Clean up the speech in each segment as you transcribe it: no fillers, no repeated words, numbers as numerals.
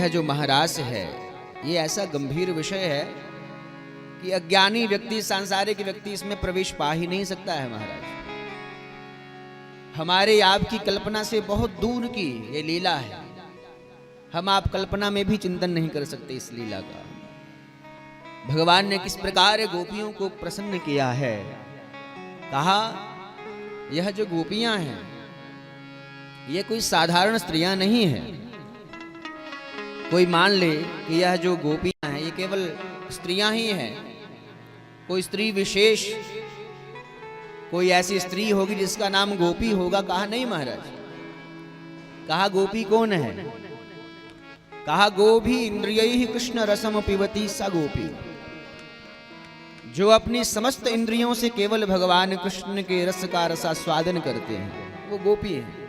यह जो महारास है ये ऐसा गंभीर विषय है कि अज्ञानी व्यक्ति, सांसारिक व्यक्ति इसमें प्रवेश पा ही नहीं सकता है। महाराज, हमारे आपकी कल्पना से बहुत दूर की ये लीला है। हम आप कल्पना में भी चिंतन नहीं कर सकते इस लीला का। भगवान ने किस प्रकार गोपियों को प्रसन्न किया है। कहा यह जो गोपियां हैं ये कोई साधारण स्त्रियां नहीं है। कोई मान ले कि यह जो गोपियां हैं ये केवल स्त्रियां ही हैं, कोई स्त्री विशेष, कोई ऐसी स्त्री होगी जिसका नाम गोपी होगा। कहा नहीं महाराज। कहा गोपी कौन है? कहा गोभी इंद्रियैहि कृष्ण रसम पिबती सा गोपी। जो अपनी समस्त इंद्रियों से केवल भगवान कृष्ण के रस का रसास्वादन करते हैं वो गोपी है।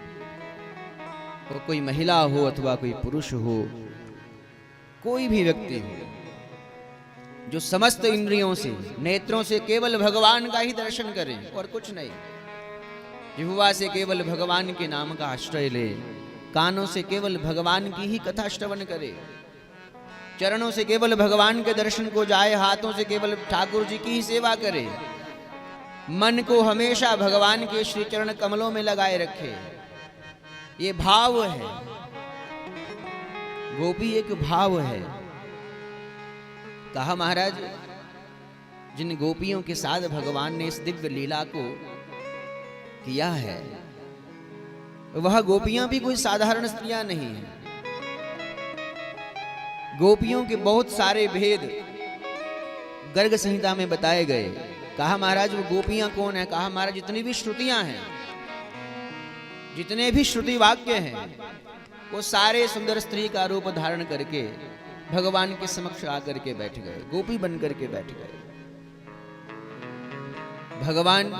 वो कोई महिला हो अथवा कोई पुरुष हो, कोई भी व्यक्ति हो, जो समस्त इंद्रियों से, नेत्रों से केवल भगवान का ही दर्शन करे और कुछ नहीं, जिह्वा से केवल भगवान के नाम का आश्रय ले, कानों से केवल भगवान की ही कथा श्रवण करे, चरणों से केवल भगवान के दर्शन को जाए, हाथों से केवल ठाकुर जी की ही सेवा करे, मन को हमेशा भगवान के श्री चरण कमलों में लगाए रखे, ये भाव है। गोपी एक भाव है। कहा महाराज जिन गोपियों के साथ भगवान ने इस दिव्य लीला को किया है वह गोपियां भी कोई साधारण स्त्रियां नहीं हैं। गोपियों के बहुत सारे भेद गर्ग संहिता में बताए गए। कहा महाराज वो गोपियां कौन है? कहा महाराज जितनी भी श्रुतियां हैं, जितने भी श्रुति वाक्य हैं, वो सारे सुंदर स्त्री का रूप धारण करके भगवान के समक्ष आकर के बैठ गए, गोपी बन करके बैठ गए। भगवान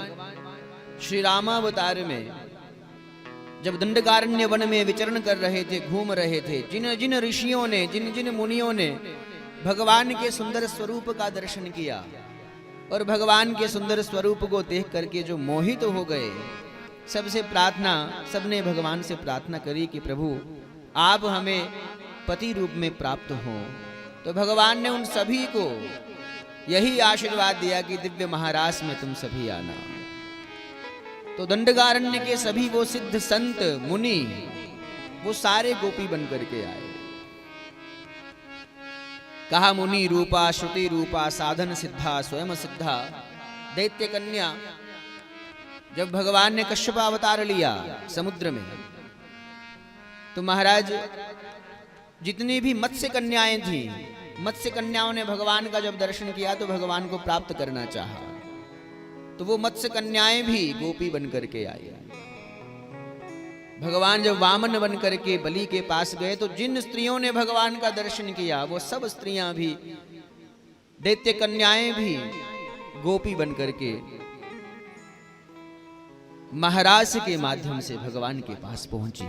श्री रामावतार में जब दंडकारण्य वन में विचरण कर रहे थे, घूम रहे थे, जिन जिन ऋषियों ने, जिन जिन मुनियों ने भगवान के सुंदर स्वरूप का दर्शन किया और भगवान के सुंदर स्वरूप को देख करके जो मोहित हो गए, सबसे प्रार्थना, सबने भगवान से प्रार्थना करी कि प्रभु आप हमें पति रूप में प्राप्त हो। तो भगवान ने उन सभी को यही आशीर्वाद दिया कि दिव्य महारास में तुम सभी आना। तो दंडकारण्य के सभी वो सिद्ध संत मुनि वो सारे गोपी बन करके आए। कहा मुनि रूपा श्रुति रूपा साधन सिद्धा स्वयं सिद्धा दैत्य कन्या। जब भगवान ने कश्यप अवतार लिया समुद्र में, तो महाराज जितनी भी मत्स्य कन्याएं थी, मत्स्य कन्याओं ने भगवान का जब दर्शन किया तो भगवान को प्राप्त करना चाहा, तो वो मत्स्य कन्याएं भी गोपी बन करके आई। भगवान जब वामन बन करके बलि के पास गए तो जिन स्त्रियों ने भगवान का दर्शन किया वो सब स्त्रियां भी, दैत्य कन्याएं भी गोपी बन करके महाराज के माध्यम से भगवान के पास पहुंची।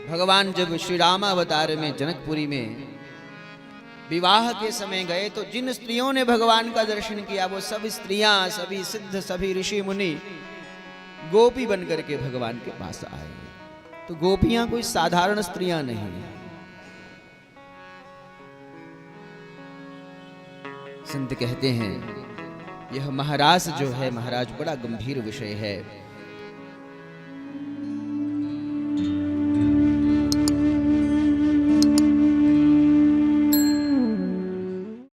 भगवान जब श्री रामावतार में जनकपुरी में विवाह के समय गए तो जिन स्त्रियों ने भगवान का दर्शन किया वो सब स्त्रियां, सभी सिद्ध, सभी ऋषि मुनि गोपी बन करके भगवान के पास आए। तो गोपियां कोई साधारण स्त्रियां नहीं है। संत कहते हैं यह महारास जो है महाराज बड़ा गंभीर विषय है।